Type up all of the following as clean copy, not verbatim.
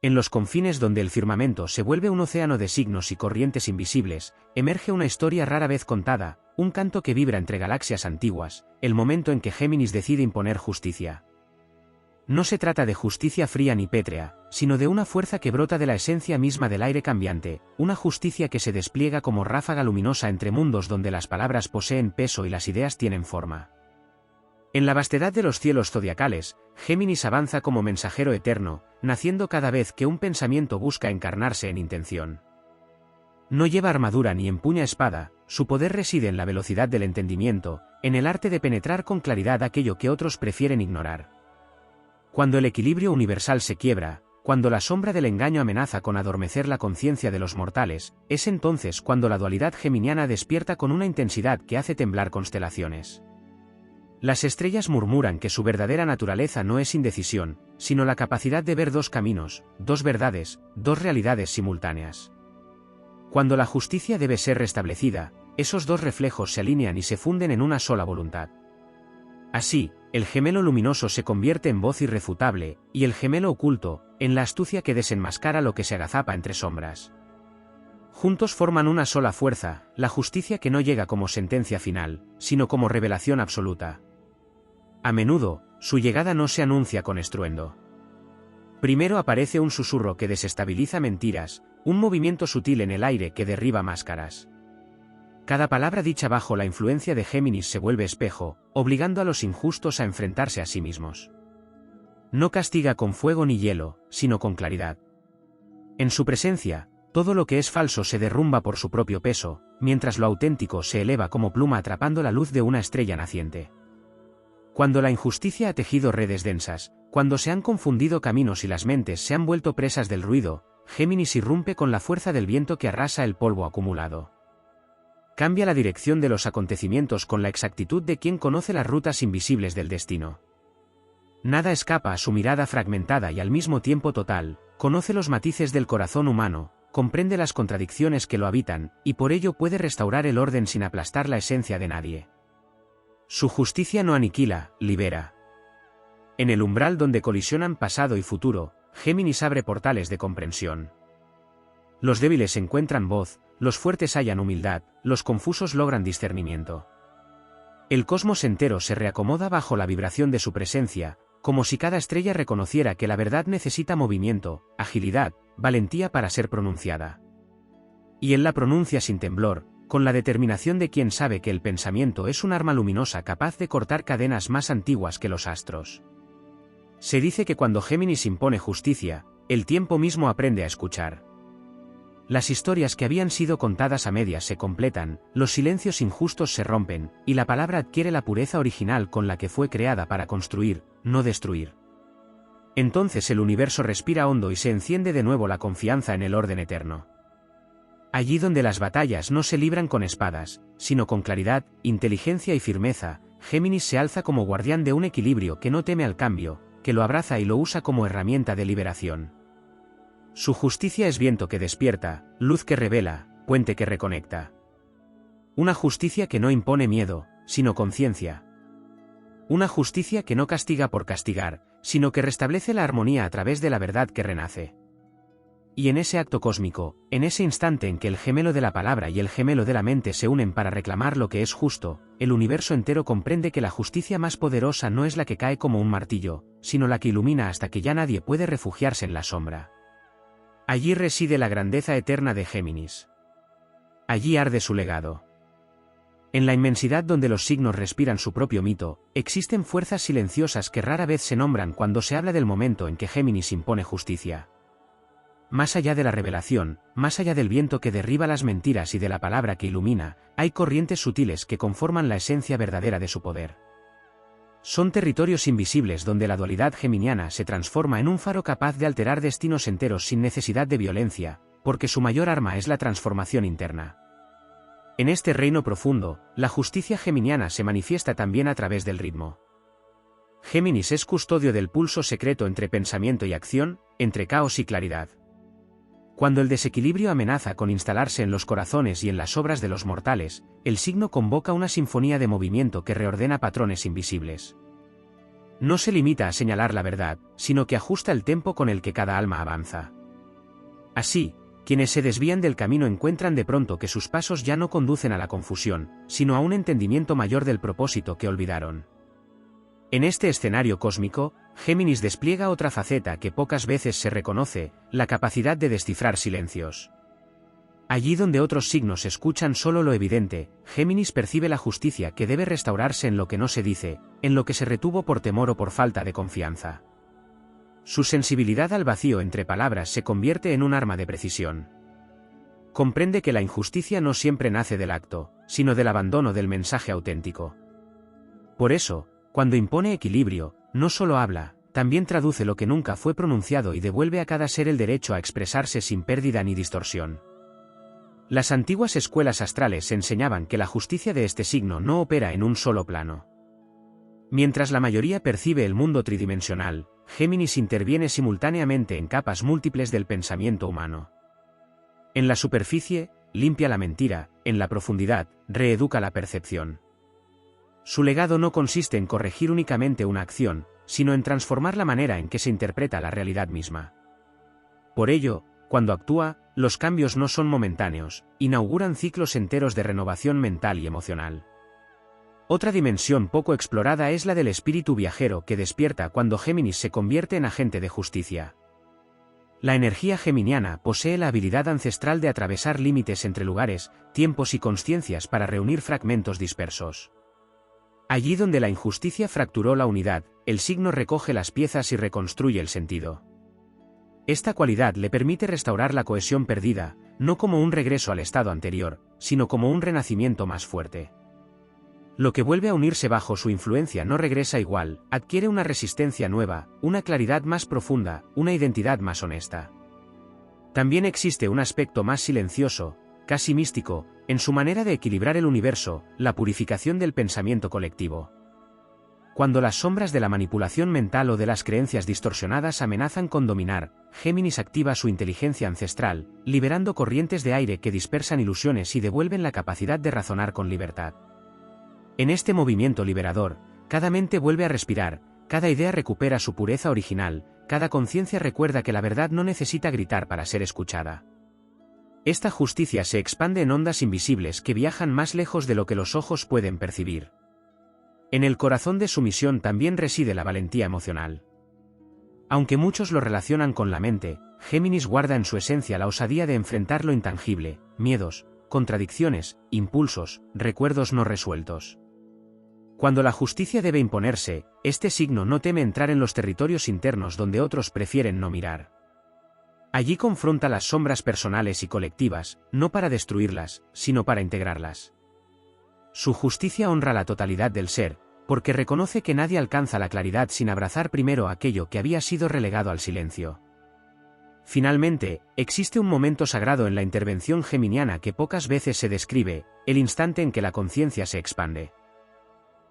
En los confines donde el firmamento se vuelve un océano de signos y corrientes invisibles, emerge una historia rara vez contada, un canto que vibra entre galaxias antiguas, el momento en que Géminis decide imponer justicia. No se trata de justicia fría ni pétrea, sino de una fuerza que brota de la esencia misma del aire cambiante, una justicia que se despliega como ráfaga luminosa entre mundos donde las palabras poseen peso y las ideas tienen forma. En la vastedad de los cielos zodiacales, Géminis avanza como mensajero eterno, naciendo cada vez que un pensamiento busca encarnarse en intención. No lleva armadura ni empuña espada, su poder reside en la velocidad del entendimiento, en el arte de penetrar con claridad aquello que otros prefieren ignorar. Cuando el equilibrio universal se quiebra, cuando la sombra del engaño amenaza con adormecer la conciencia de los mortales, es entonces cuando la dualidad geminiana despierta con una intensidad que hace temblar constelaciones. Las estrellas murmuran que su verdadera naturaleza no es indecisión, sino la capacidad de ver dos caminos, dos verdades, dos realidades simultáneas. Cuando la justicia debe ser restablecida, esos dos reflejos se alinean y se funden en una sola voluntad. Así, el gemelo luminoso se convierte en voz irrefutable, y el gemelo oculto, en la astucia que desenmascara lo que se agazapa entre sombras. Juntos forman una sola fuerza, la justicia que no llega como sentencia final, sino como revelación absoluta. A menudo, su llegada no se anuncia con estruendo. Primero aparece un susurro que desestabiliza mentiras, un movimiento sutil en el aire que derriba máscaras. Cada palabra dicha bajo la influencia de Géminis se vuelve espejo, obligando a los injustos a enfrentarse a sí mismos. No castiga con fuego ni hielo, sino con claridad. En su presencia, todo lo que es falso se derrumba por su propio peso, mientras lo auténtico se eleva como pluma atrapando la luz de una estrella naciente. Cuando la injusticia ha tejido redes densas, cuando se han confundido caminos y las mentes se han vuelto presas del ruido, Géminis irrumpe con la fuerza del viento que arrasa el polvo acumulado. Cambia la dirección de los acontecimientos con la exactitud de quien conoce las rutas invisibles del destino. Nada escapa a su mirada fragmentada y al mismo tiempo total, conoce los matices del corazón humano, comprende las contradicciones que lo habitan, y por ello puede restaurar el orden sin aplastar la esencia de nadie. Su justicia no aniquila, libera. En el umbral donde colisionan pasado y futuro, Géminis abre portales de comprensión. Los débiles encuentran voz, los fuertes hallan humildad, los confusos logran discernimiento. El cosmos entero se reacomoda bajo la vibración de su presencia, como si cada estrella reconociera que la verdad necesita movimiento, agilidad, valentía para ser pronunciada. Y él la pronuncia sin temblor, con la determinación de quien sabe que el pensamiento es un arma luminosa capaz de cortar cadenas más antiguas que los astros. Se dice que cuando Géminis impone justicia, el tiempo mismo aprende a escuchar. Las historias que habían sido contadas a medias se completan, los silencios injustos se rompen, y la palabra adquiere la pureza original con la que fue creada para construir, no destruir. Entonces el universo respira hondo y se enciende de nuevo la confianza en el orden eterno. Allí donde las batallas no se libran con espadas, sino con claridad, inteligencia y firmeza, Géminis se alza como guardián de un equilibrio que no teme al cambio, que lo abraza y lo usa como herramienta de liberación. Su justicia es viento que despierta, luz que revela, puente que reconecta. Una justicia que no impone miedo, sino conciencia. Una justicia que no castiga por castigar, sino que restablece la armonía a través de la verdad que renace. Y en ese acto cósmico, en ese instante en que el gemelo de la palabra y el gemelo de la mente se unen para reclamar lo que es justo, el universo entero comprende que la justicia más poderosa no es la que cae como un martillo, sino la que ilumina hasta que ya nadie puede refugiarse en la sombra. Allí reside la grandeza eterna de Géminis. Allí arde su legado. En la inmensidad donde los signos respiran su propio mito, existen fuerzas silenciosas que rara vez se nombran cuando se habla del momento en que Géminis impone justicia. Más allá de la revelación, más allá del viento que derriba las mentiras y de la palabra que ilumina, hay corrientes sutiles que conforman la esencia verdadera de su poder. Son territorios invisibles donde la dualidad geminiana se transforma en un faro capaz de alterar destinos enteros sin necesidad de violencia, porque su mayor arma es la transformación interna. En este reino profundo, la justicia geminiana se manifiesta también a través del ritmo. Géminis es custodio del pulso secreto entre pensamiento y acción, entre caos y claridad. Cuando el desequilibrio amenaza con instalarse en los corazones y en las obras de los mortales, el signo convoca una sinfonía de movimiento que reordena patrones invisibles. No se limita a señalar la verdad, sino que ajusta el tempo con el que cada alma avanza. Así, quienes se desvían del camino encuentran de pronto que sus pasos ya no conducen a la confusión, sino a un entendimiento mayor del propósito que olvidaron. En este escenario cósmico, Géminis despliega otra faceta que pocas veces se reconoce, la capacidad de descifrar silencios. Allí donde otros signos escuchan solo lo evidente, Géminis percibe la justicia que debe restaurarse en lo que no se dice, en lo que se retuvo por temor o por falta de confianza. Su sensibilidad al vacío entre palabras se convierte en un arma de precisión. Comprende que la injusticia no siempre nace del acto, sino del abandono del mensaje auténtico. Por eso, cuando impone equilibrio, no solo habla, también traduce lo que nunca fue pronunciado y devuelve a cada ser el derecho a expresarse sin pérdida ni distorsión. Las antiguas escuelas astrales enseñaban que la justicia de este signo no opera en un solo plano. Mientras la mayoría percibe el mundo tridimensional, Géminis interviene simultáneamente en capas múltiples del pensamiento humano. En la superficie, limpia la mentira, en la profundidad, reeduca la percepción. Su legado no consiste en corregir únicamente una acción, sino en transformar la manera en que se interpreta la realidad misma. Por ello, cuando actúa, los cambios no son momentáneos, inauguran ciclos enteros de renovación mental y emocional. Otra dimensión poco explorada es la del espíritu viajero que despierta cuando Géminis se convierte en agente de justicia. La energía geminiana posee la habilidad ancestral de atravesar límites entre lugares, tiempos y consciencias para reunir fragmentos dispersos. Allí donde la injusticia fracturó la unidad, el signo recoge las piezas y reconstruye el sentido. Esta cualidad le permite restaurar la cohesión perdida, no como un regreso al estado anterior, sino como un renacimiento más fuerte. Lo que vuelve a unirse bajo su influencia no regresa igual, adquiere una resistencia nueva, una claridad más profunda, una identidad más honesta. También existe un aspecto más silencioso, casi místico, en su manera de equilibrar el universo, la purificación del pensamiento colectivo. Cuando las sombras de la manipulación mental o de las creencias distorsionadas amenazan con dominar, Géminis activa su inteligencia ancestral, liberando corrientes de aire que dispersan ilusiones y devuelven la capacidad de razonar con libertad. En este movimiento liberador, cada mente vuelve a respirar, cada idea recupera su pureza original, cada conciencia recuerda que la verdad no necesita gritar para ser escuchada. Esta justicia se expande en ondas invisibles que viajan más lejos de lo que los ojos pueden percibir. En el corazón de su misión también reside la valentía emocional. Aunque muchos lo relacionan con la mente, Géminis guarda en su esencia la osadía de enfrentar lo intangible, miedos, contradicciones, impulsos, recuerdos no resueltos. Cuando la justicia debe imponerse, este signo no teme entrar en los territorios internos donde otros prefieren no mirar. Allí confronta las sombras personales y colectivas, no para destruirlas, sino para integrarlas. Su justicia honra la totalidad del ser, porque reconoce que nadie alcanza la claridad sin abrazar primero aquello que había sido relegado al silencio. Finalmente, existe un momento sagrado en la intervención geminiana que pocas veces se describe, el instante en que la conciencia se expande.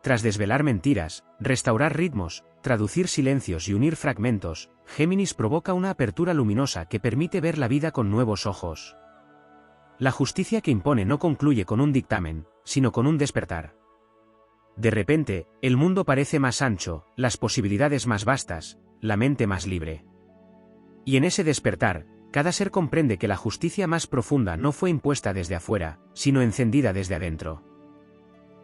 Tras desvelar mentiras, restaurar ritmos, traducir silencios y unir fragmentos, Géminis provoca una apertura luminosa que permite ver la vida con nuevos ojos. La justicia que impone no concluye con un dictamen, sino con un despertar. De repente, el mundo parece más ancho, las posibilidades más vastas, la mente más libre. Y en ese despertar, cada ser comprende que la justicia más profunda no fue impuesta desde afuera, sino encendida desde adentro.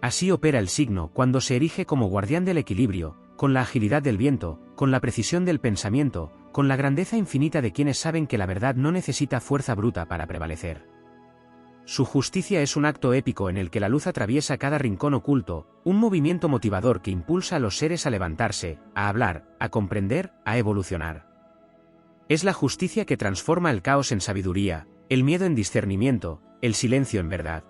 Así opera el signo cuando se erige como guardián del equilibrio, con la agilidad del viento, con la precisión del pensamiento, con la grandeza infinita de quienes saben que la verdad no necesita fuerza bruta para prevalecer. Su justicia es un acto épico en el que la luz atraviesa cada rincón oculto, un movimiento motivador que impulsa a los seres a levantarse, a hablar, a comprender, a evolucionar. Es la justicia que transforma el caos en sabiduría, el miedo en discernimiento, el silencio en verdad.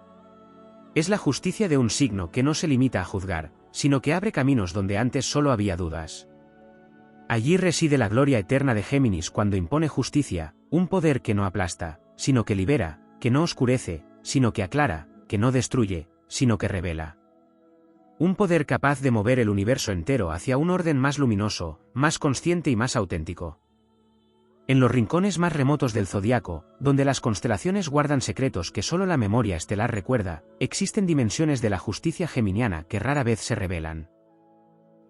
Es la justicia de un signo que no se limita a juzgar, sino que abre caminos donde antes solo había dudas. Allí reside la gloria eterna de Géminis cuando impone justicia, un poder que no aplasta, sino que libera, que no oscurece, sino que aclara, que no destruye, sino que revela. Un poder capaz de mover el universo entero hacia un orden más luminoso, más consciente y más auténtico. En los rincones más remotos del zodiaco, donde las constelaciones guardan secretos que solo la memoria estelar recuerda, existen dimensiones de la justicia geminiana que rara vez se revelan.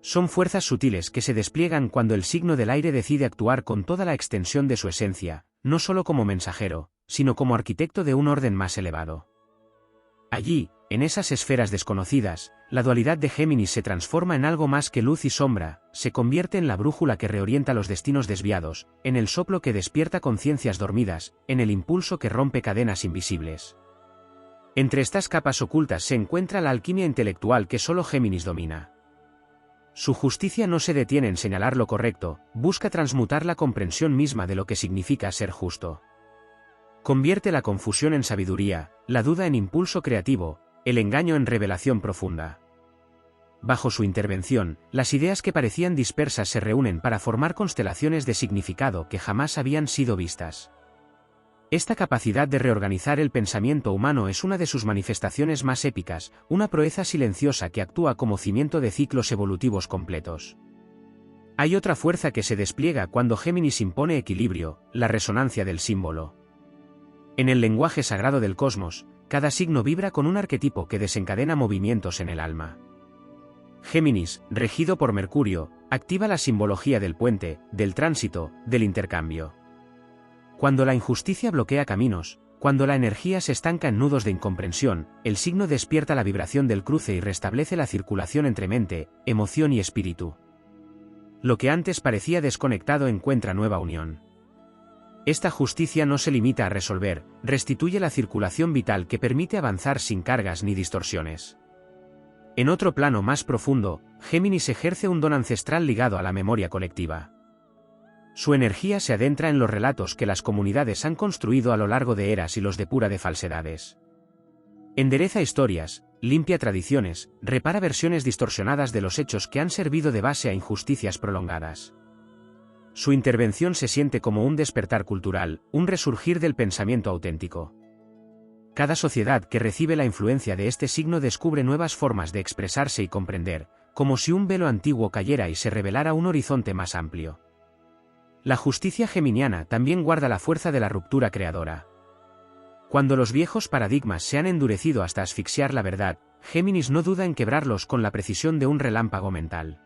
Son fuerzas sutiles que se despliegan cuando el signo del aire decide actuar con toda la extensión de su esencia, no solo como mensajero, sino como arquitecto de un orden más elevado. Allí, en esas esferas desconocidas, la dualidad de Géminis se transforma en algo más que luz y sombra, se convierte en la brújula que reorienta los destinos desviados, en el soplo que despierta conciencias dormidas, en el impulso que rompe cadenas invisibles. Entre estas capas ocultas se encuentra la alquimia intelectual que solo Géminis domina. Su justicia no se detiene en señalar lo correcto, busca transmutar la comprensión misma de lo que significa ser justo. Convierte la confusión en sabiduría, la duda en impulso creativo, el engaño en revelación profunda. Bajo su intervención, las ideas que parecían dispersas se reúnen para formar constelaciones de significado que jamás habían sido vistas. Esta capacidad de reorganizar el pensamiento humano es una de sus manifestaciones más épicas, una proeza silenciosa que actúa como cimiento de ciclos evolutivos completos. Hay otra fuerza que se despliega cuando Géminis impone equilibrio, la resonancia del símbolo. En el lenguaje sagrado del cosmos, cada signo vibra con un arquetipo que desencadena movimientos en el alma. Géminis, regido por Mercurio, activa la simbología del puente, del tránsito, del intercambio. Cuando la injusticia bloquea caminos, cuando la energía se estanca en nudos de incomprensión, el signo despierta la vibración del cruce y restablece la circulación entre mente, emoción y espíritu. Lo que antes parecía desconectado encuentra nueva unión. Esta justicia no se limita a resolver, restituye la circulación vital que permite avanzar sin cargas ni distorsiones. En otro plano más profundo, Géminis ejerce un don ancestral ligado a la memoria colectiva. Su energía se adentra en los relatos que las comunidades han construido a lo largo de eras y los depura de falsedades. Endereza historias, limpia tradiciones, repara versiones distorsionadas de los hechos que han servido de base a injusticias prolongadas. Su intervención se siente como un despertar cultural, un resurgir del pensamiento auténtico. Cada sociedad que recibe la influencia de este signo descubre nuevas formas de expresarse y comprender, como si un velo antiguo cayera y se revelara un horizonte más amplio. La justicia geminiana también guarda la fuerza de la ruptura creadora. Cuando los viejos paradigmas se han endurecido hasta asfixiar la verdad, Géminis no duda en quebrarlos con la precisión de un relámpago mental.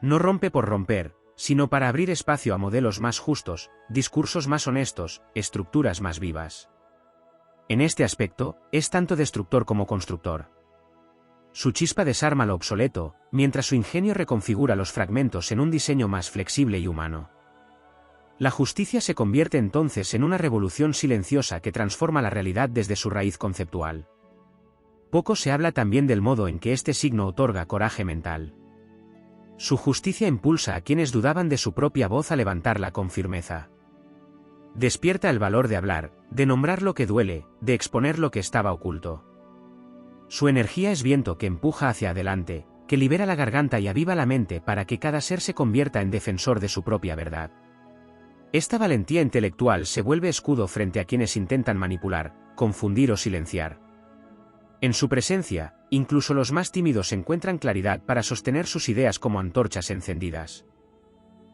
No rompe por romper, sino para abrir espacio a modelos más justos, discursos más honestos, estructuras más vivas. En este aspecto, es tanto destructor como constructor. Su chispa desarma lo obsoleto, mientras su ingenio reconfigura los fragmentos en un diseño más flexible y humano. La justicia se convierte entonces en una revolución silenciosa que transforma la realidad desde su raíz conceptual. Poco se habla también del modo en que este signo otorga coraje mental. Su justicia impulsa a quienes dudaban de su propia voz a levantarla con firmeza. Despierta el valor de hablar, de nombrar lo que duele, de exponer lo que estaba oculto. Su energía es viento que empuja hacia adelante, que libera la garganta y aviva la mente para que cada ser se convierta en defensor de su propia verdad. Esta valentía intelectual se vuelve escudo frente a quienes intentan manipular, confundir o silenciar. En su presencia, incluso los más tímidos encuentran claridad para sostener sus ideas como antorchas encendidas.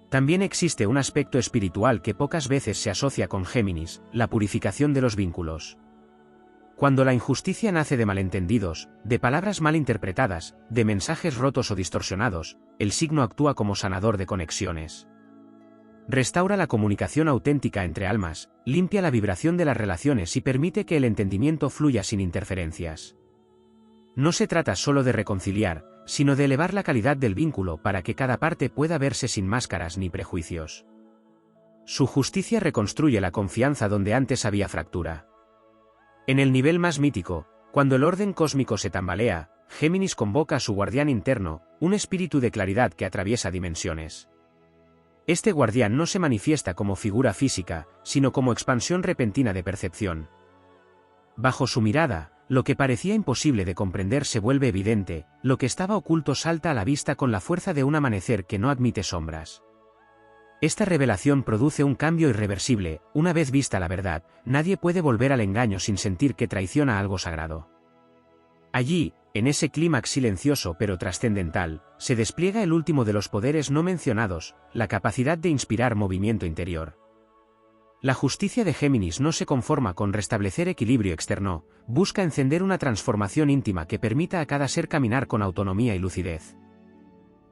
También existe un aspecto espiritual que pocas veces se asocia con Géminis, la purificación de los vínculos. Cuando la injusticia nace de malentendidos, de palabras mal interpretadas, de mensajes rotos o distorsionados, el signo actúa como sanador de conexiones. Restaura la comunicación auténtica entre almas, limpia la vibración de las relaciones y permite que el entendimiento fluya sin interferencias. No se trata solo de reconciliar, sino de elevar la calidad del vínculo para que cada parte pueda verse sin máscaras ni prejuicios. Su justicia reconstruye la confianza donde antes había fractura. En el nivel más mítico, cuando el orden cósmico se tambalea, Géminis convoca a su guardián interno, un espíritu de claridad que atraviesa dimensiones. Este guardián no se manifiesta como figura física, sino como expansión repentina de percepción. Bajo su mirada, lo que parecía imposible de comprender se vuelve evidente, lo que estaba oculto salta a la vista con la fuerza de un amanecer que no admite sombras. Esta revelación produce un cambio irreversible, una vez vista la verdad, nadie puede volver al engaño sin sentir que traiciona algo sagrado. Allí, en ese clímax silencioso pero trascendental, se despliega el último de los poderes no mencionados, la capacidad de inspirar movimiento interior. La justicia de Géminis no se conforma con restablecer equilibrio externo, busca encender una transformación íntima que permita a cada ser caminar con autonomía y lucidez.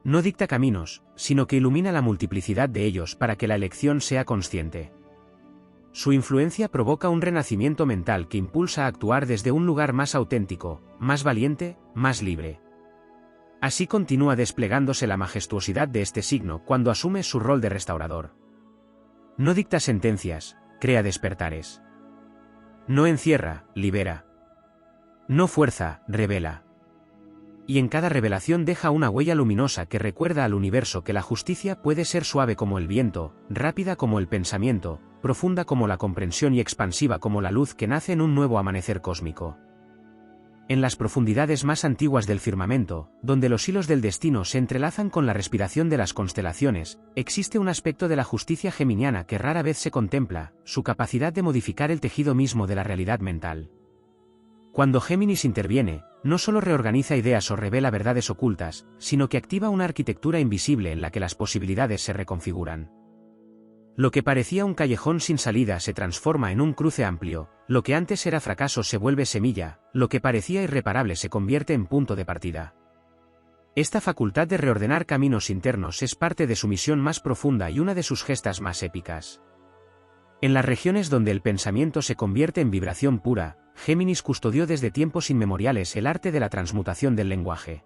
No dicta caminos, sino que ilumina la multiplicidad de ellos para que la elección sea consciente. Su influencia provoca un renacimiento mental que impulsa a actuar desde un lugar más auténtico, más valiente, más libre. Así continúa desplegándose la majestuosidad de este signo cuando asume su rol de restaurador. No dicta sentencias, crea despertares. No encierra, libera. No fuerza, revela. Y en cada revelación deja una huella luminosa que recuerda al universo que la justicia puede ser suave como el viento, rápida como el pensamiento, profunda como la comprensión y expansiva como la luz que nace en un nuevo amanecer cósmico. En las profundidades más antiguas del firmamento, donde los hilos del destino se entrelazan con la respiración de las constelaciones, existe un aspecto de la justicia geminiana que rara vez se contempla, su capacidad de modificar el tejido mismo de la realidad mental. Cuando Géminis interviene, no solo reorganiza ideas o revela verdades ocultas, sino que activa una arquitectura invisible en la que las posibilidades se reconfiguran. Lo que parecía un callejón sin salida se transforma en un cruce amplio, lo que antes era fracaso se vuelve semilla, lo que parecía irreparable se convierte en punto de partida. Esta facultad de reordenar caminos internos es parte de su misión más profunda y una de sus gestas más épicas. En las regiones donde el pensamiento se convierte en vibración pura, Géminis custodió desde tiempos inmemoriales el arte de la transmutación del lenguaje.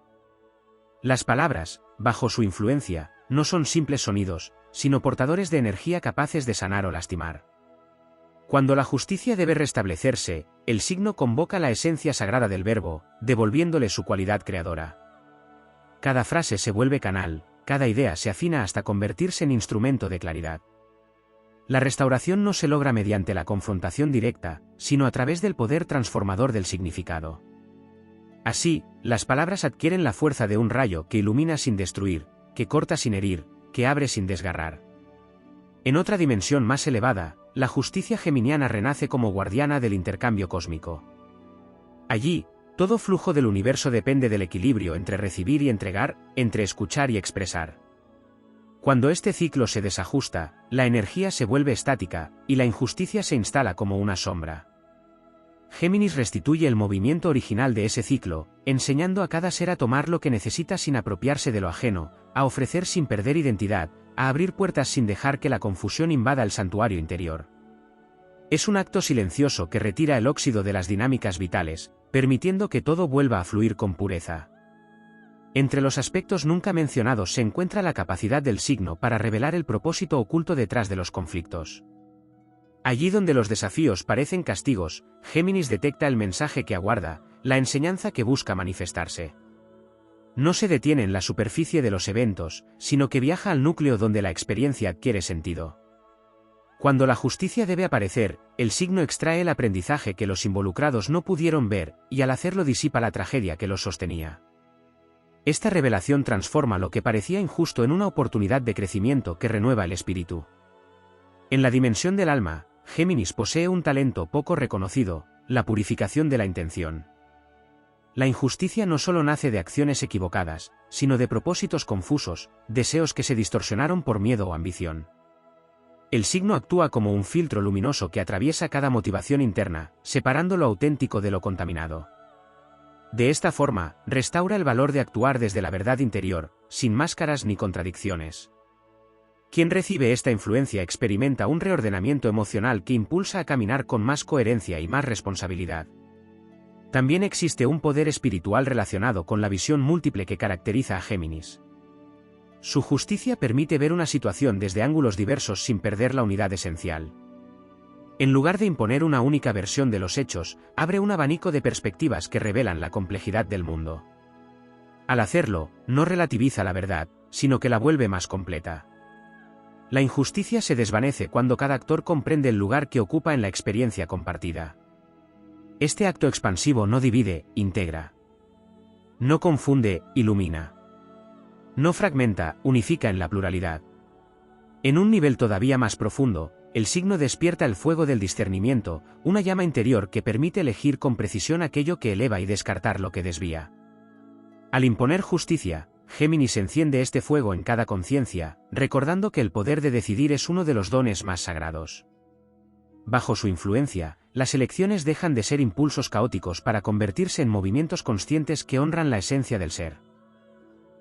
Las palabras, bajo su influencia, no son simples sonidos, sino portadores de energía capaces de sanar o lastimar. Cuando la justicia debe restablecerse, el signo convoca la esencia sagrada del verbo, devolviéndole su cualidad creadora. Cada frase se vuelve canal, cada idea se afina hasta convertirse en instrumento de claridad. La restauración no se logra mediante la confrontación directa, sino a través del poder transformador del significado. Así, las palabras adquieren la fuerza de un rayo que ilumina sin destruir, que corta sin herir, que abre sin desgarrar. En otra dimensión más elevada, la justicia geminiana renace como guardiana del intercambio cósmico. Allí, todo flujo del universo depende del equilibrio entre recibir y entregar, entre escuchar y expresar. Cuando este ciclo se desajusta, la energía se vuelve estática, y la injusticia se instala como una sombra. Géminis restituye el movimiento original de ese ciclo, enseñando a cada ser a tomar lo que necesita sin apropiarse de lo ajeno, a ofrecer sin perder identidad, a abrir puertas sin dejar que la confusión invada el santuario interior. Es un acto silencioso que retira el óxido de las dinámicas vitales, permitiendo que todo vuelva a fluir con pureza. Entre los aspectos nunca mencionados se encuentra la capacidad del signo para revelar el propósito oculto detrás de los conflictos. Allí donde los desafíos parecen castigos, Géminis detecta el mensaje que aguarda, la enseñanza que busca manifestarse. No se detiene en la superficie de los eventos, sino que viaja al núcleo donde la experiencia adquiere sentido. Cuando la justicia debe aparecer, el signo extrae el aprendizaje que los involucrados no pudieron ver, y al hacerlo disipa la tragedia que los sostenía. Esta revelación transforma lo que parecía injusto en una oportunidad de crecimiento que renueva el espíritu. En la dimensión del alma, Géminis posee un talento poco reconocido, la purificación de la intención. La injusticia no solo nace de acciones equivocadas, sino de propósitos confusos, deseos que se distorsionaron por miedo o ambición. El signo actúa como un filtro luminoso que atraviesa cada motivación interna, separando lo auténtico de lo contaminado. De esta forma, restaura el valor de actuar desde la verdad interior, sin máscaras ni contradicciones. Quien recibe esta influencia experimenta un reordenamiento emocional que impulsa a caminar con más coherencia y más responsabilidad. También existe un poder espiritual relacionado con la visión múltiple que caracteriza a Géminis. Su justicia permite ver una situación desde ángulos diversos sin perder la unidad esencial. En lugar de imponer una única versión de los hechos, abre un abanico de perspectivas que revelan la complejidad del mundo. Al hacerlo, no relativiza la verdad, sino que la vuelve más completa. La injusticia se desvanece cuando cada actor comprende el lugar que ocupa en la experiencia compartida. Este acto expansivo no divide, integra. No confunde, ilumina. No fragmenta, unifica en la pluralidad. En un nivel todavía más profundo, el signo despierta el fuego del discernimiento, una llama interior que permite elegir con precisión aquello que eleva y descartar lo que desvía. Al imponer justicia, Géminis enciende este fuego en cada conciencia, recordando que el poder de decidir es uno de los dones más sagrados. Bajo su influencia, las elecciones dejan de ser impulsos caóticos para convertirse en movimientos conscientes que honran la esencia del ser.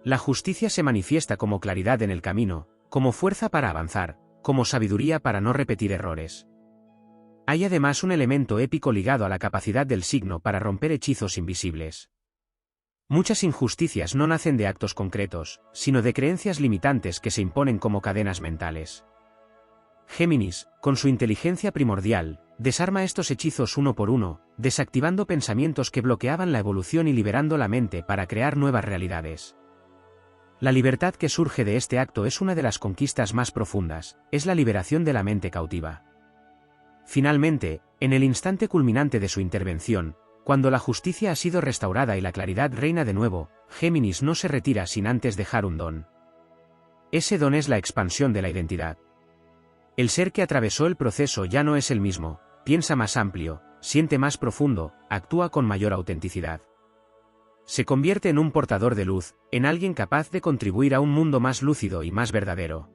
La justicia se manifiesta como claridad en el camino, como fuerza para avanzar, como sabiduría para no repetir errores. Hay además un elemento épico ligado a la capacidad del signo para romper hechizos invisibles. Muchas injusticias no nacen de actos concretos, sino de creencias limitantes que se imponen como cadenas mentales. Géminis, con su inteligencia primordial, desarma estos hechizos uno por uno, desactivando pensamientos que bloqueaban la evolución y liberando la mente para crear nuevas realidades. La libertad que surge de este acto es una de las conquistas más profundas, es la liberación de la mente cautiva. Finalmente, en el instante culminante de su intervención, cuando la justicia ha sido restaurada y la claridad reina de nuevo, Géminis no se retira sin antes dejar un don. Ese don es la expansión de la identidad. El ser que atravesó el proceso ya no es el mismo, piensa más amplio, siente más profundo, actúa con mayor autenticidad. Se convierte en un portador de luz, en alguien capaz de contribuir a un mundo más lúcido y más verdadero.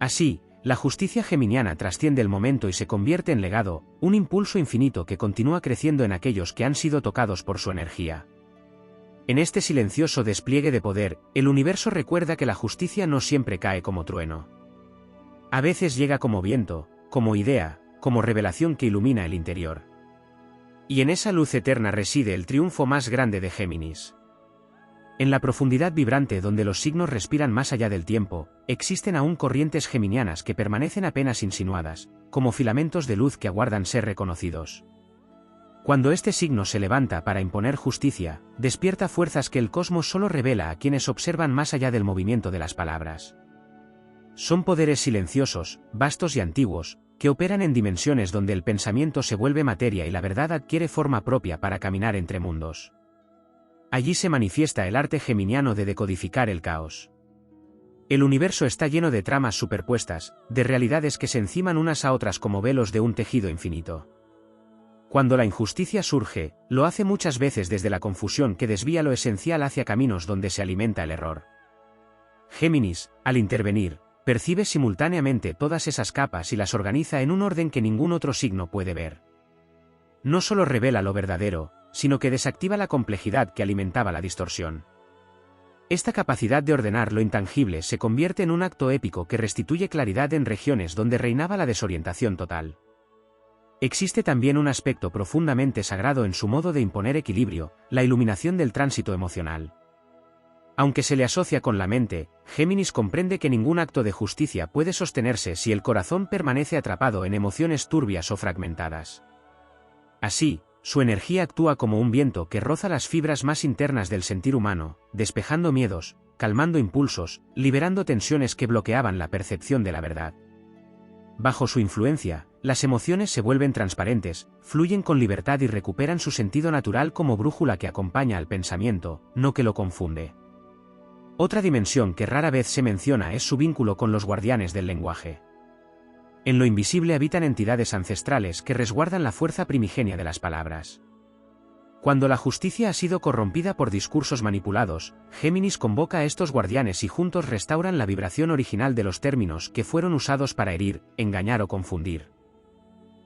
Así, la justicia geminiana trasciende el momento y se convierte en legado, un impulso infinito que continúa creciendo en aquellos que han sido tocados por su energía. En este silencioso despliegue de poder, el universo recuerda que la justicia no siempre cae como trueno. A veces llega como viento, como idea, como revelación que ilumina el interior. Y en esa luz eterna reside el triunfo más grande de Géminis. En la profundidad vibrante donde los signos respiran más allá del tiempo, existen aún corrientes geminianas que permanecen apenas insinuadas, como filamentos de luz que aguardan ser reconocidos. Cuando este signo se levanta para imponer justicia, despierta fuerzas que el cosmos solo revela a quienes observan más allá del movimiento de las palabras. Son poderes silenciosos, vastos y antiguos, que operan en dimensiones donde el pensamiento se vuelve materia y la verdad adquiere forma propia para caminar entre mundos. Allí se manifiesta el arte geminiano de decodificar el caos. El universo está lleno de tramas superpuestas, de realidades que se enciman unas a otras como velos de un tejido infinito. Cuando la injusticia surge, lo hace muchas veces desde la confusión que desvía lo esencial hacia caminos donde se alimenta el error. Géminis, al intervenir, percibe simultáneamente todas esas capas y las organiza en un orden que ningún otro signo puede ver. No solo revela lo verdadero, sino que desactiva la complejidad que alimentaba la distorsión. Esta capacidad de ordenar lo intangible se convierte en un acto épico que restituye claridad en regiones donde reinaba la desorientación total. Existe también un aspecto profundamente sagrado en su modo de imponer equilibrio, la iluminación del tránsito emocional. Aunque se le asocia con la mente, Géminis comprende que ningún acto de justicia puede sostenerse si el corazón permanece atrapado en emociones turbias o fragmentadas. Así, su energía actúa como un viento que roza las fibras más internas del sentir humano, despejando miedos, calmando impulsos, liberando tensiones que bloqueaban la percepción de la verdad. Bajo su influencia, las emociones se vuelven transparentes, fluyen con libertad y recuperan su sentido natural como brújula que acompaña al pensamiento, no que lo confunde. Otra dimensión que rara vez se menciona es su vínculo con los guardianes del lenguaje. En lo invisible habitan entidades ancestrales que resguardan la fuerza primigenia de las palabras. Cuando la justicia ha sido corrompida por discursos manipulados, Géminis convoca a estos guardianes y juntos restauran la vibración original de los términos que fueron usados para herir, engañar o confundir.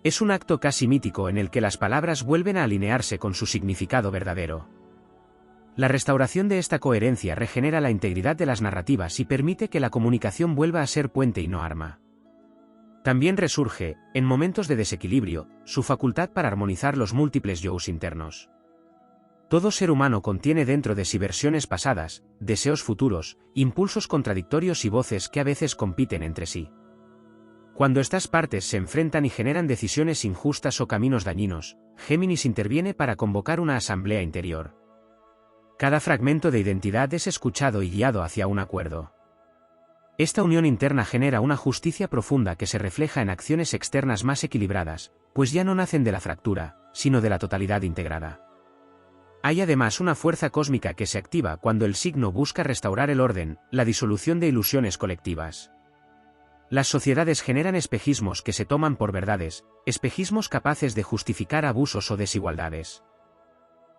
Es un acto casi mítico en el que las palabras vuelven a alinearse con su significado verdadero. La restauración de esta coherencia regenera la integridad de las narrativas y permite que la comunicación vuelva a ser puente y no arma. También resurge, en momentos de desequilibrio, su facultad para armonizar los múltiples yo's internos. Todo ser humano contiene dentro de sí versiones pasadas, deseos futuros, impulsos contradictorios y voces que a veces compiten entre sí. Cuando estas partes se enfrentan y generan decisiones injustas o caminos dañinos, Géminis interviene para convocar una asamblea interior. Cada fragmento de identidad es escuchado y guiado hacia un acuerdo. Esta unión interna genera una justicia profunda que se refleja en acciones externas más equilibradas, pues ya no nacen de la fractura, sino de la totalidad integrada. Hay además una fuerza cósmica que se activa cuando el signo busca restaurar el orden, la disolución de ilusiones colectivas. Las sociedades generan espejismos que se toman por verdades, espejismos capaces de justificar abusos o desigualdades.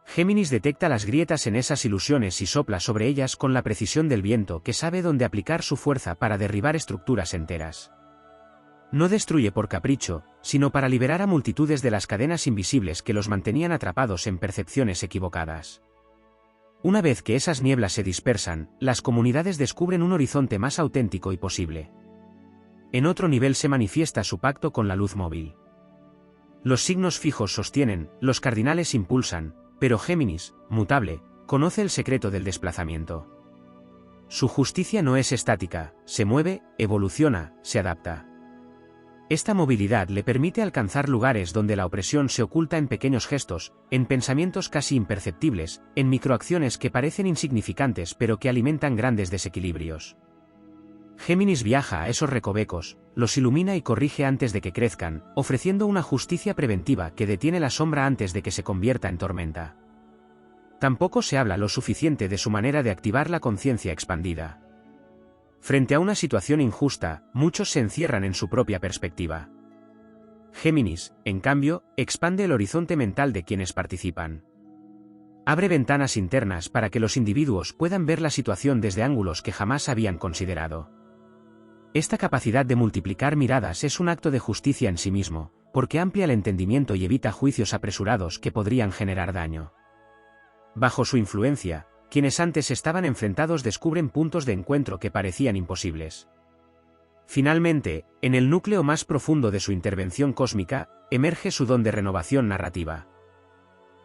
Géminis detecta las grietas en esas ilusiones y sopla sobre ellas con la precisión del viento que sabe dónde aplicar su fuerza para derribar estructuras enteras. No destruye por capricho, sino para liberar a multitudes de las cadenas invisibles que los mantenían atrapados en percepciones equivocadas. Una vez que esas nieblas se dispersan, las comunidades descubren un horizonte más auténtico y posible. En otro nivel se manifiesta su pacto con la luz móvil. Los signos fijos sostienen, los cardinales impulsan, pero Géminis, mutable, conoce el secreto del desplazamiento. Su justicia no es estática, se mueve, evoluciona, se adapta. Esta movilidad le permite alcanzar lugares donde la opresión se oculta en pequeños gestos, en pensamientos casi imperceptibles, en microacciones que parecen insignificantes pero que alimentan grandes desequilibrios. Géminis viaja a esos recovecos, los ilumina y corrige antes de que crezcan, ofreciendo una justicia preventiva que detiene la sombra antes de que se convierta en tormenta. Tampoco se habla lo suficiente de su manera de activar la conciencia expandida. Frente a una situación injusta, muchos se encierran en su propia perspectiva. Géminis, en cambio, expande el horizonte mental de quienes participan. Abre ventanas internas para que los individuos puedan ver la situación desde ángulos que jamás habían considerado. Esta capacidad de multiplicar miradas es un acto de justicia en sí mismo, porque amplia el entendimiento y evita juicios apresurados que podrían generar daño. Bajo su influencia, quienes antes estaban enfrentados descubren puntos de encuentro que parecían imposibles. Finalmente, en el núcleo más profundo de su intervención cósmica, emerge su don de renovación narrativa.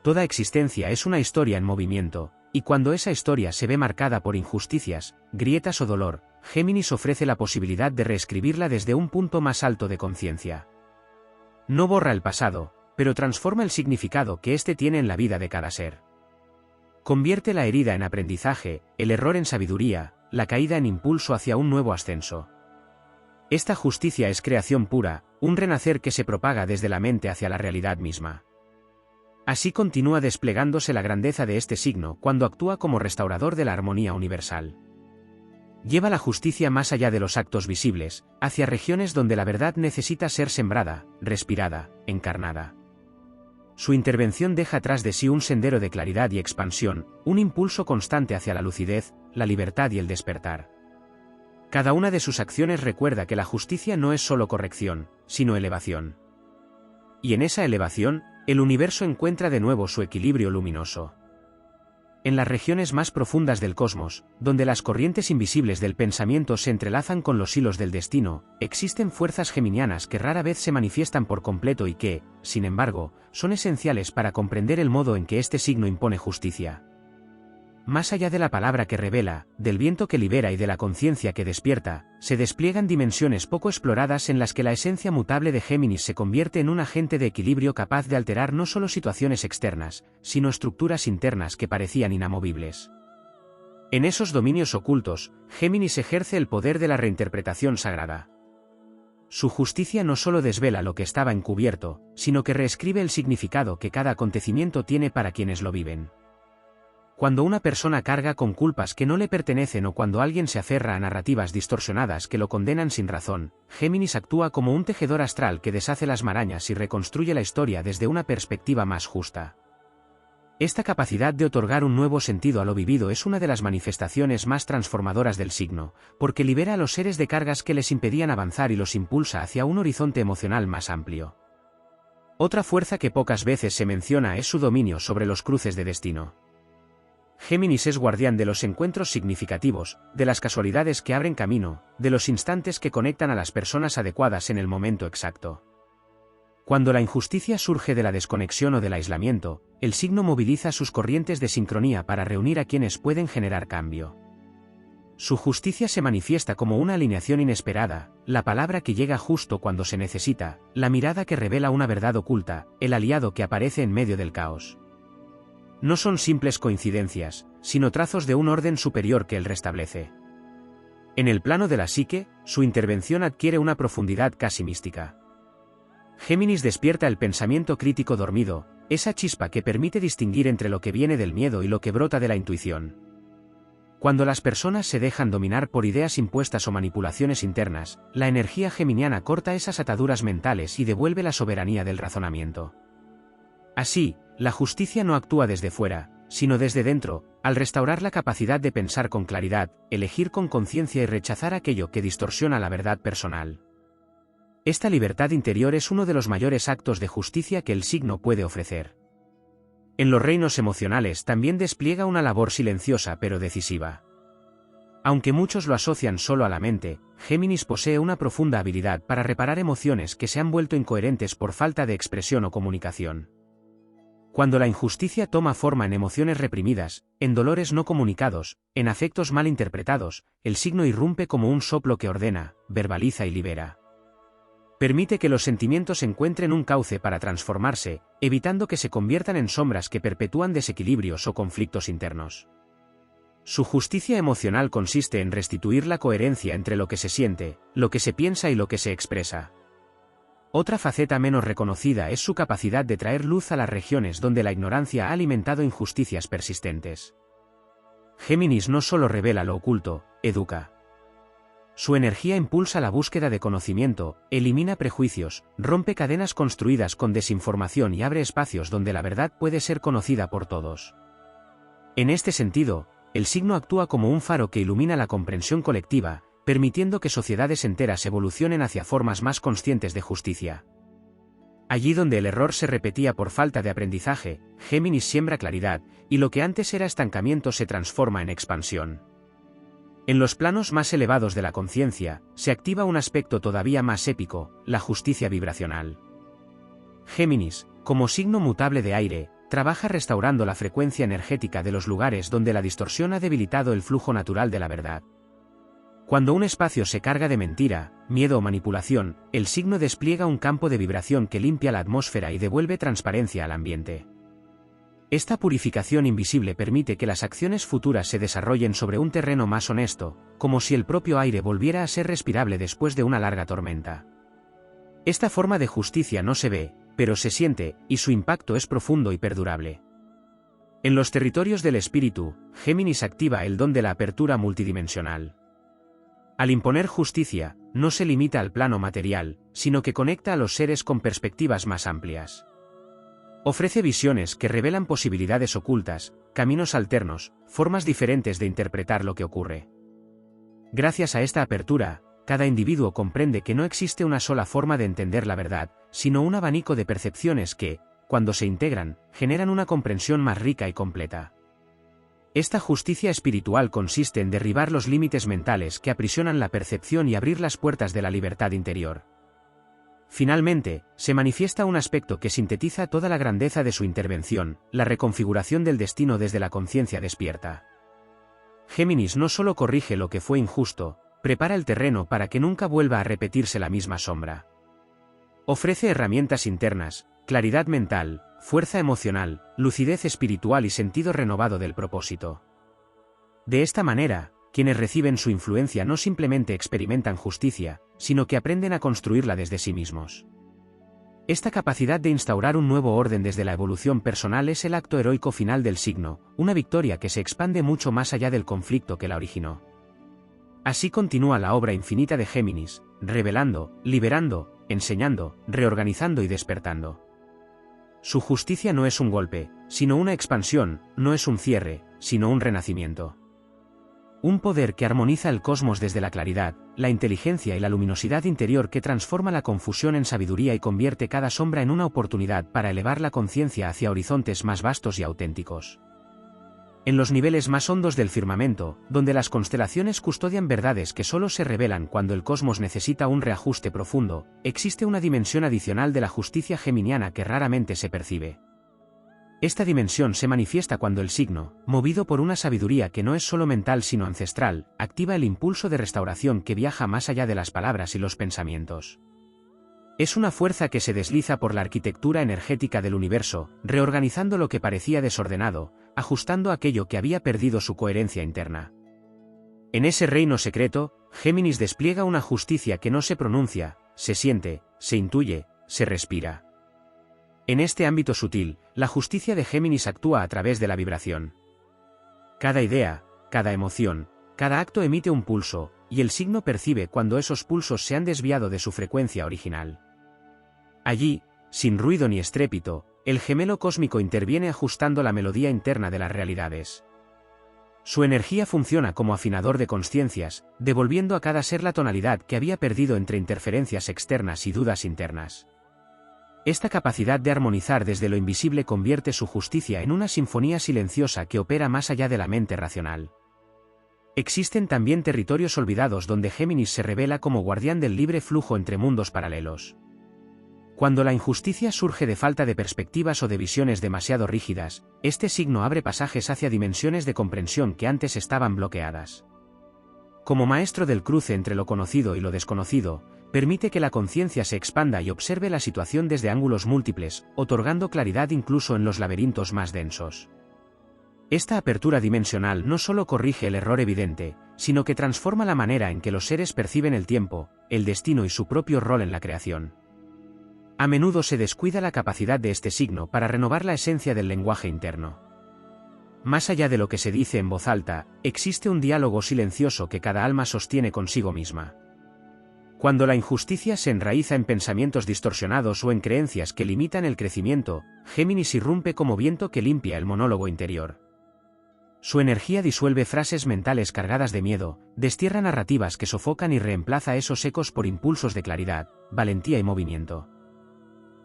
Toda existencia es una historia en movimiento, y cuando esa historia se ve marcada por injusticias, grietas o dolor, Géminis ofrece la posibilidad de reescribirla desde un punto más alto de conciencia. No borra el pasado, pero transforma el significado que éste tiene en la vida de cada ser. Convierte la herida en aprendizaje, el error en sabiduría, la caída en impulso hacia un nuevo ascenso. Esta justicia es creación pura, un renacer que se propaga desde la mente hacia la realidad misma. Así continúa desplegándose la grandeza de este signo cuando actúa como restaurador de la armonía universal. Lleva la justicia más allá de los actos visibles, hacia regiones donde la verdad necesita ser sembrada, respirada, encarnada. Su intervención deja atrás de sí un sendero de claridad y expansión, un impulso constante hacia la lucidez, la libertad y el despertar. Cada una de sus acciones recuerda que la justicia no es solo corrección, sino elevación. Y en esa elevación, el universo encuentra de nuevo su equilibrio luminoso. En las regiones más profundas del cosmos, donde las corrientes invisibles del pensamiento se entrelazan con los hilos del destino, existen fuerzas geminianas que rara vez se manifiestan por completo y que, sin embargo, son esenciales para comprender el modo en que este signo impone justicia. Más allá de la palabra que revela, del viento que libera y de la conciencia que despierta, se despliegan dimensiones poco exploradas en las que la esencia mutable de Géminis se convierte en un agente de equilibrio capaz de alterar no solo situaciones externas, sino estructuras internas que parecían inamovibles. En esos dominios ocultos, Géminis ejerce el poder de la reinterpretación sagrada. Su justicia no solo desvela lo que estaba encubierto, sino que reescribe el significado que cada acontecimiento tiene para quienes lo viven. Cuando una persona carga con culpas que no le pertenecen o cuando alguien se aferra a narrativas distorsionadas que lo condenan sin razón, Géminis actúa como un tejedor astral que deshace las marañas y reconstruye la historia desde una perspectiva más justa. Esta capacidad de otorgar un nuevo sentido a lo vivido es una de las manifestaciones más transformadoras del signo, porque libera a los seres de cargas que les impedían avanzar y los impulsa hacia un horizonte emocional más amplio. Otra fuerza que pocas veces se menciona es su dominio sobre los cruces de destino. Géminis es guardián de los encuentros significativos, de las casualidades que abren camino, de los instantes que conectan a las personas adecuadas en el momento exacto. Cuando la injusticia surge de la desconexión o del aislamiento, el signo moviliza sus corrientes de sincronía para reunir a quienes pueden generar cambio. Su justicia se manifiesta como una alineación inesperada, la palabra que llega justo cuando se necesita, la mirada que revela una verdad oculta, el aliado que aparece en medio del caos. No son simples coincidencias, sino trazos de un orden superior que él restablece. En el plano de la psique, su intervención adquiere una profundidad casi mística. Géminis despierta el pensamiento crítico dormido, esa chispa que permite distinguir entre lo que viene del miedo y lo que brota de la intuición. Cuando las personas se dejan dominar por ideas impuestas o manipulaciones internas, la energía geminiana corta esas ataduras mentales y devuelve la soberanía del razonamiento. Así, la justicia no actúa desde fuera, sino desde dentro, al restaurar la capacidad de pensar con claridad, elegir con conciencia y rechazar aquello que distorsiona la verdad personal. Esta libertad interior es uno de los mayores actos de justicia que el signo puede ofrecer. En los reinos emocionales también despliega una labor silenciosa pero decisiva. Aunque muchos lo asocian solo a la mente, Géminis posee una profunda habilidad para reparar emociones que se han vuelto incoherentes por falta de expresión o comunicación. Cuando la injusticia toma forma en emociones reprimidas, en dolores no comunicados, en afectos mal interpretados, el signo irrumpe como un soplo que ordena, verbaliza y libera. Permite que los sentimientos encuentren un cauce para transformarse, evitando que se conviertan en sombras que perpetúan desequilibrios o conflictos internos. Su justicia emocional consiste en restituir la coherencia entre lo que se siente, lo que se piensa y lo que se expresa. Otra faceta menos reconocida es su capacidad de traer luz a las regiones donde la ignorancia ha alimentado injusticias persistentes. Géminis no solo revela lo oculto, educa. Su energía impulsa la búsqueda de conocimiento, elimina prejuicios, rompe cadenas construidas con desinformación y abre espacios donde la verdad puede ser conocida por todos. En este sentido, el signo actúa como un faro que ilumina la comprensión colectiva, permitiendo que sociedades enteras evolucionen hacia formas más conscientes de justicia. Allí donde el error se repetía por falta de aprendizaje, Géminis siembra claridad, y lo que antes era estancamiento se transforma en expansión. En los planos más elevados de la conciencia, se activa un aspecto todavía más épico, la justicia vibracional. Géminis, como signo mutable de aire, trabaja restaurando la frecuencia energética de los lugares donde la distorsión ha debilitado el flujo natural de la verdad. Cuando un espacio se carga de mentira, miedo o manipulación, el signo despliega un campo de vibración que limpia la atmósfera y devuelve transparencia al ambiente. Esta purificación invisible permite que las acciones futuras se desarrollen sobre un terreno más honesto, como si el propio aire volviera a ser respirable después de una larga tormenta. Esta forma de justicia no se ve, pero se siente, y su impacto es profundo y perdurable. En los territorios del espíritu, Géminis activa el don de la apertura multidimensional. Al imponer justicia, no se limita al plano material, sino que conecta a los seres con perspectivas más amplias. Ofrece visiones que revelan posibilidades ocultas, caminos alternos, formas diferentes de interpretar lo que ocurre. Gracias a esta apertura, cada individuo comprende que no existe una sola forma de entender la verdad, sino un abanico de percepciones que, cuando se integran, generan una comprensión más rica y completa. Esta justicia espiritual consiste en derribar los límites mentales que aprisionan la percepción y abrir las puertas de la libertad interior. Finalmente, se manifiesta un aspecto que sintetiza toda la grandeza de su intervención, la reconfiguración del destino desde la conciencia despierta. Géminis no solo corrige lo que fue injusto, prepara el terreno para que nunca vuelva a repetirse la misma sombra. Ofrece herramientas internas, claridad mental, fuerza emocional, lucidez espiritual y sentido renovado del propósito. De esta manera, quienes reciben su influencia no simplemente experimentan justicia, sino que aprenden a construirla desde sí mismos. Esta capacidad de instaurar un nuevo orden desde la evolución personal es el acto heroico final del signo, una victoria que se expande mucho más allá del conflicto que la originó. Así continúa la obra infinita de Géminis, revelando, liberando, enseñando, reorganizando y despertando. Su justicia no es un golpe, sino una expansión, no es un cierre, sino un renacimiento. Un poder que armoniza el cosmos desde la claridad, la inteligencia y la luminosidad interior que transforma la confusión en sabiduría y convierte cada sombra en una oportunidad para elevar la conciencia hacia horizontes más vastos y auténticos. En los niveles más hondos del firmamento, donde las constelaciones custodian verdades que solo se revelan cuando el cosmos necesita un reajuste profundo, existe una dimensión adicional de la justicia geminiana que raramente se percibe. Esta dimensión se manifiesta cuando el signo, movido por una sabiduría que no es solo mental sino ancestral, activa el impulso de restauración que viaja más allá de las palabras y los pensamientos. Es una fuerza que se desliza por la arquitectura energética del universo, reorganizando lo que parecía desordenado, ajustando aquello que había perdido su coherencia interna. En ese reino secreto, Géminis despliega una justicia que no se pronuncia, se siente, se intuye, se respira. En este ámbito sutil, la justicia de Géminis actúa a través de la vibración. Cada idea, cada emoción, cada acto emite un pulso, y el signo percibe cuando esos pulsos se han desviado de su frecuencia original. Allí, sin ruido ni estrépito, el gemelo cósmico interviene ajustando la melodía interna de las realidades. Su energía funciona como afinador de consciencias, devolviendo a cada ser la tonalidad que había perdido entre interferencias externas y dudas internas. Esta capacidad de armonizar desde lo invisible convierte su justicia en una sinfonía silenciosa que opera más allá de la mente racional. Existen también territorios olvidados donde Géminis se revela como guardián del libre flujo entre mundos paralelos. Cuando la injusticia surge de falta de perspectivas o de visiones demasiado rígidas, este signo abre pasajes hacia dimensiones de comprensión que antes estaban bloqueadas. Como maestro del cruce entre lo conocido y lo desconocido, permite que la conciencia se expanda y observe la situación desde ángulos múltiples, otorgando claridad incluso en los laberintos más densos. Esta apertura dimensional no solo corrige el error evidente, sino que transforma la manera en que los seres perciben el tiempo, el destino y su propio rol en la creación. A menudo se descuida la capacidad de este signo para renovar la esencia del lenguaje interno. Más allá de lo que se dice en voz alta, existe un diálogo silencioso que cada alma sostiene consigo misma. Cuando la injusticia se enraiza en pensamientos distorsionados o en creencias que limitan el crecimiento, Géminis irrumpe como viento que limpia el monólogo interior. Su energía disuelve frases mentales cargadas de miedo, destierra narrativas que sofocan y reemplaza esos ecos por impulsos de claridad, valentía y movimiento.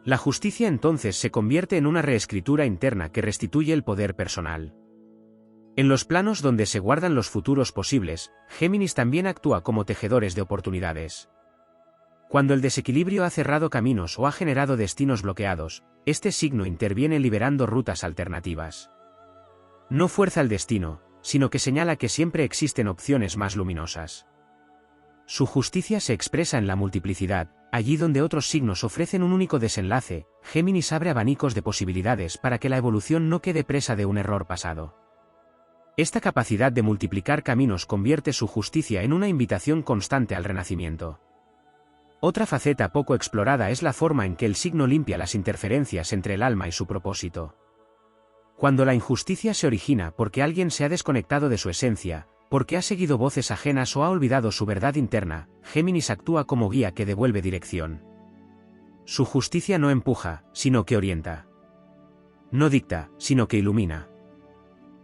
La justicia entonces se convierte en una reescritura interna que restituye el poder personal. En los planos donde se guardan los futuros posibles, Géminis también actúa como tejedores de oportunidades. Cuando el desequilibrio ha cerrado caminos o ha generado destinos bloqueados, este signo interviene liberando rutas alternativas. No fuerza el destino, sino que señala que siempre existen opciones más luminosas. Su justicia se expresa en la multiplicidad, allí donde otros signos ofrecen un único desenlace, Géminis abre abanicos de posibilidades para que la evolución no quede presa de un error pasado. Esta capacidad de multiplicar caminos convierte su justicia en una invitación constante al renacimiento. Otra faceta poco explorada es la forma en que el signo limpia las interferencias entre el alma y su propósito. Cuando la injusticia se origina porque alguien se ha desconectado de su esencia, porque ha seguido voces ajenas o ha olvidado su verdad interna, Géminis actúa como guía que devuelve dirección. Su justicia no empuja, sino que orienta. No dicta, sino que ilumina.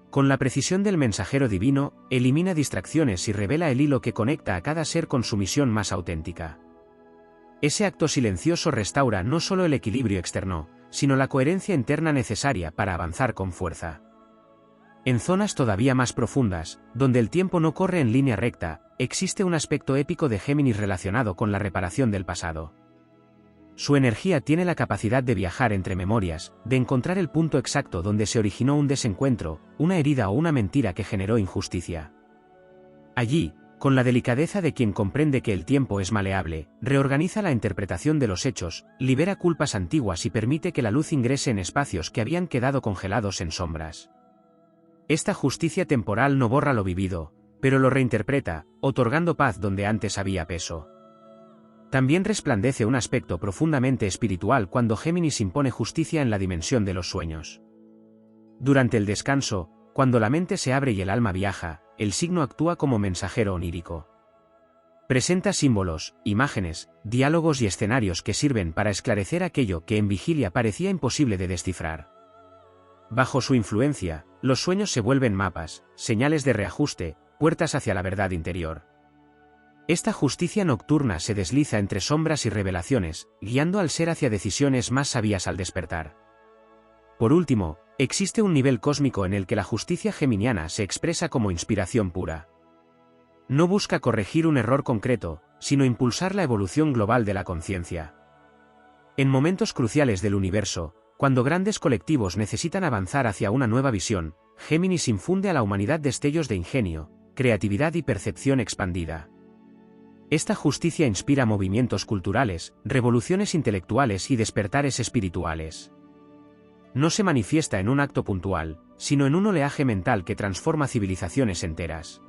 Con la precisión del mensajero divino, elimina distracciones y revela el hilo que conecta a cada ser con su misión más auténtica. Ese acto silencioso restaura no solo el equilibrio externo, sino la coherencia interna necesaria para avanzar con fuerza. En zonas todavía más profundas, donde el tiempo no corre en línea recta, existe un aspecto épico de Géminis relacionado con la reparación del pasado. Su energía tiene la capacidad de viajar entre memorias, de encontrar el punto exacto donde se originó un desencuentro, una herida o una mentira que generó injusticia. Allí, con la delicadeza de quien comprende que el tiempo es maleable, reorganiza la interpretación de los hechos, libera culpas antiguas y permite que la luz ingrese en espacios que habían quedado congelados en sombras. Esta justicia temporal no borra lo vivido, pero lo reinterpreta, otorgando paz donde antes había peso. También resplandece un aspecto profundamente espiritual cuando Géminis impone justicia en la dimensión de los sueños. Durante el descanso, cuando la mente se abre y el alma viaja, el signo actúa como mensajero onírico. Presenta símbolos, imágenes, diálogos y escenarios que sirven para esclarecer aquello que en vigilia parecía imposible de descifrar. Bajo su influencia, los sueños se vuelven mapas, señales de reajuste, puertas hacia la verdad interior. Esta justicia nocturna se desliza entre sombras y revelaciones, guiando al ser hacia decisiones más sabias al despertar. Por último, existe un nivel cósmico en el que la justicia geminiana se expresa como inspiración pura. No busca corregir un error concreto, sino impulsar la evolución global de la conciencia. En momentos cruciales del universo, cuando grandes colectivos necesitan avanzar hacia una nueva visión, Géminis infunde a la humanidad destellos de ingenio, creatividad y percepción expandida. Esta justicia inspira movimientos culturales, revoluciones intelectuales y despertares espirituales. No se manifiesta en un acto puntual, sino en un oleaje mental que transforma civilizaciones enteras.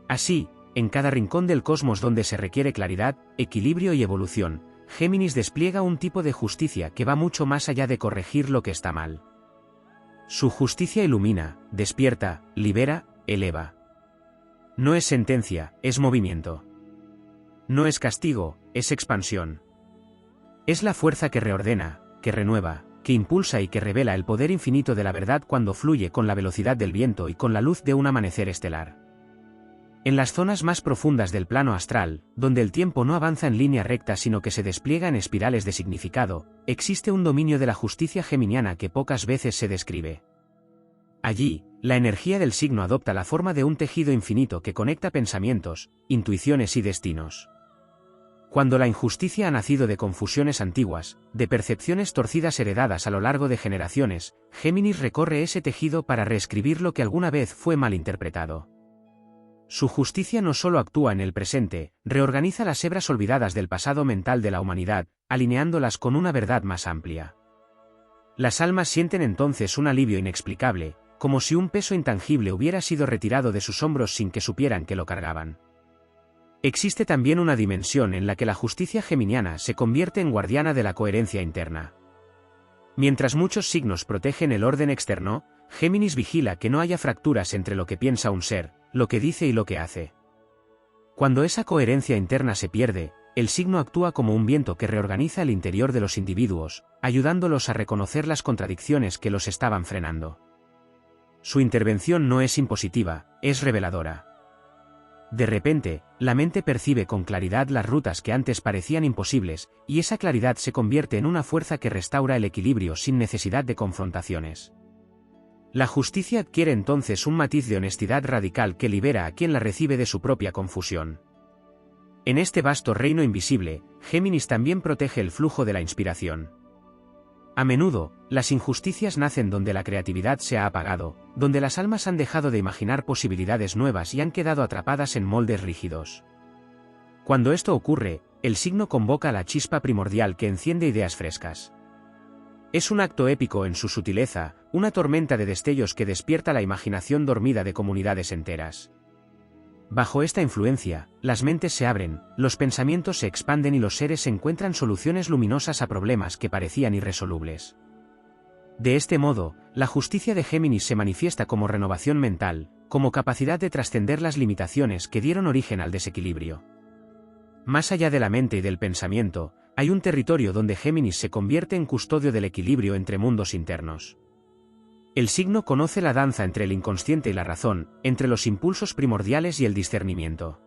Así, en cada rincón del cosmos donde se requiere claridad, equilibrio y evolución, Géminis despliega un tipo de justicia que va mucho más allá de corregir lo que está mal. Su justicia ilumina, despierta, libera, eleva. No es sentencia, es movimiento. No es castigo, es expansión. Es la fuerza que reordena, que renueva, que impulsa y que revela el poder infinito de la verdad cuando fluye con la velocidad del viento y con la luz de un amanecer estelar. En las zonas más profundas del plano astral, donde el tiempo no avanza en línea recta sino que se despliega en espirales de significado, existe un dominio de la justicia geminiana que pocas veces se describe. Allí, la energía del signo adopta la forma de un tejido infinito que conecta pensamientos, intuiciones y destinos. Cuando la injusticia ha nacido de confusiones antiguas, de percepciones torcidas heredadas a lo largo de generaciones, Géminis recorre ese tejido para reescribir lo que alguna vez fue mal interpretado. Su justicia no solo actúa en el presente, reorganiza las hebras olvidadas del pasado mental de la humanidad, alineándolas con una verdad más amplia. Las almas sienten entonces un alivio inexplicable, como si un peso intangible hubiera sido retirado de sus hombros sin que supieran que lo cargaban. Existe también una dimensión en la que la justicia geminiana se convierte en guardiana de la coherencia interna. Mientras muchos signos protegen el orden externo, Géminis vigila que no haya fracturas entre lo que piensa un ser, lo que dice y lo que hace. Cuando esa coherencia interna se pierde, el signo actúa como un viento que reorganiza el interior de los individuos, ayudándolos a reconocer las contradicciones que los estaban frenando. Su intervención no es impositiva, es reveladora. De repente, la mente percibe con claridad las rutas que antes parecían imposibles, y esa claridad se convierte en una fuerza que restaura el equilibrio sin necesidad de confrontaciones. La justicia adquiere entonces un matiz de honestidad radical que libera a quien la recibe de su propia confusión. En este vasto reino invisible, Géminis también protege el flujo de la inspiración. A menudo, las injusticias nacen donde la creatividad se ha apagado, donde las almas han dejado de imaginar posibilidades nuevas y han quedado atrapadas en moldes rígidos. Cuando esto ocurre, el signo convoca la chispa primordial que enciende ideas frescas. Es un acto épico en su sutileza, una tormenta de destellos que despierta la imaginación dormida de comunidades enteras. Bajo esta influencia, las mentes se abren, los pensamientos se expanden y los seres encuentran soluciones luminosas a problemas que parecían irresolubles. De este modo, la justicia de Géminis se manifiesta como renovación mental, como capacidad de trascender las limitaciones que dieron origen al desequilibrio. Más allá de la mente y del pensamiento, hay un territorio donde Géminis se convierte en custodio del equilibrio entre mundos internos. El signo conoce la danza entre el inconsciente y la razón, entre los impulsos primordiales y el discernimiento.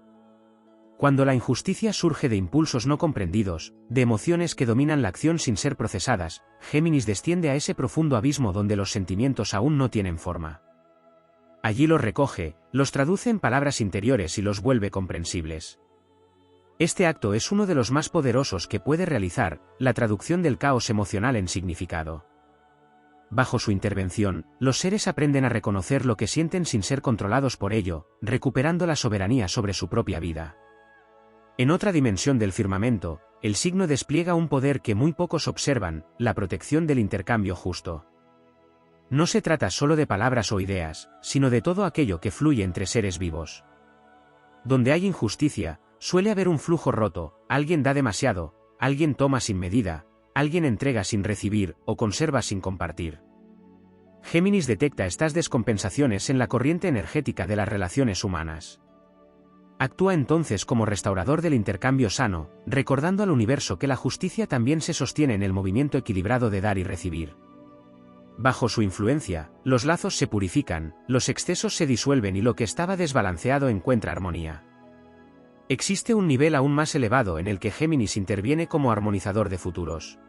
Cuando la injusticia surge de impulsos no comprendidos, de emociones que dominan la acción sin ser procesadas, Géminis desciende a ese profundo abismo donde los sentimientos aún no tienen forma. Allí los recoge, los traduce en palabras interiores y los vuelve comprensibles. Este acto es uno de los más poderosos que puede realizar, la traducción del caos emocional en significado. Bajo su intervención, los seres aprenden a reconocer lo que sienten sin ser controlados por ello, recuperando la soberanía sobre su propia vida. En otra dimensión del firmamento, el signo despliega un poder que muy pocos observan, la protección del intercambio justo. No se trata solo de palabras o ideas, sino de todo aquello que fluye entre seres vivos. Donde hay injusticia, suele haber un flujo roto, alguien da demasiado, alguien toma sin medida, alguien entrega sin recibir o conserva sin compartir. Géminis detecta estas descompensaciones en la corriente energética de las relaciones humanas. Actúa entonces como restaurador del intercambio sano, recordando al universo que la justicia también se sostiene en el movimiento equilibrado de dar y recibir. Bajo su influencia, los lazos se purifican, los excesos se disuelven y lo que estaba desbalanceado encuentra armonía. Existe un nivel aún más elevado en el que Géminis interviene como armonizador de futuros.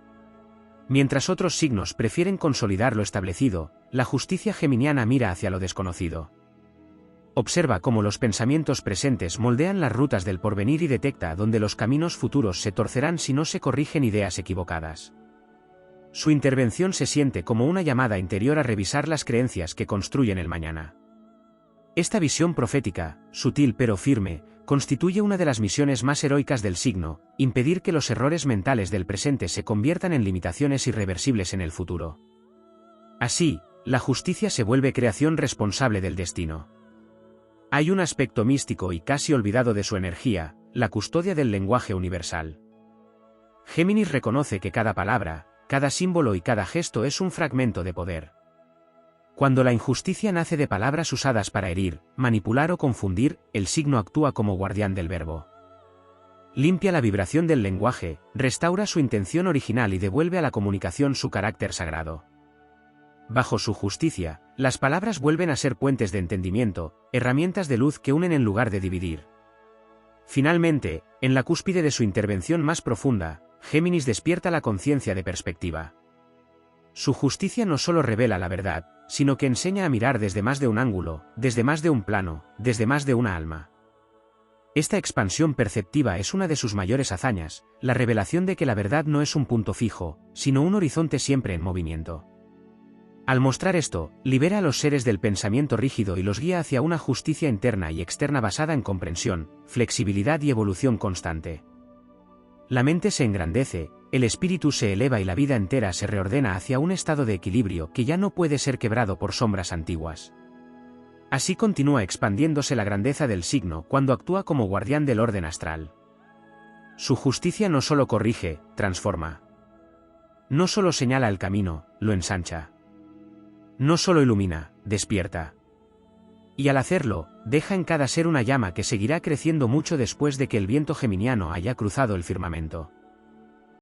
Mientras otros signos prefieren consolidar lo establecido, la justicia geminiana mira hacia lo desconocido. Observa cómo los pensamientos presentes moldean las rutas del porvenir y detecta dónde los caminos futuros se torcerán si no se corrigen ideas equivocadas. Su intervención se siente como una llamada interior a revisar las creencias que construyen el mañana. Esta visión profética, sutil pero firme, constituye una de las misiones más heroicas del signo, impedir que los errores mentales del presente se conviertan en limitaciones irreversibles en el futuro. Así, la justicia se vuelve creación responsable del destino. Hay un aspecto místico y casi olvidado de su energía, la custodia del lenguaje universal. Géminis reconoce que cada palabra, cada símbolo y cada gesto es un fragmento de poder. Cuando la injusticia nace de palabras usadas para herir, manipular o confundir, el signo actúa como guardián del verbo. Limpia la vibración del lenguaje, restaura su intención original y devuelve a la comunicación su carácter sagrado. Bajo su justicia, las palabras vuelven a ser puentes de entendimiento, herramientas de luz que unen en lugar de dividir. Finalmente, en la cúspide de su intervención más profunda, Géminis despierta la conciencia de perspectiva. Su justicia no solo revela la verdad, sino que enseña a mirar desde más de un ángulo, desde más de un plano, desde más de una alma. Esta expansión perceptiva es una de sus mayores hazañas, la revelación de que la verdad no es un punto fijo, sino un horizonte siempre en movimiento. Al mostrar esto, libera a los seres del pensamiento rígido y los guía hacia una justicia interna y externa basada en comprensión, flexibilidad y evolución constante. La mente se engrandece, el espíritu se eleva y la vida entera se reordena hacia un estado de equilibrio que ya no puede ser quebrado por sombras antiguas. Así continúa expandiéndose la grandeza del signo cuando actúa como guardián del orden astral. Su justicia no solo corrige, transforma. No solo señala el camino, lo ensancha. No solo ilumina, despierta. Y al hacerlo, deja en cada ser una llama que seguirá creciendo mucho después de que el viento geminiano haya cruzado el firmamento.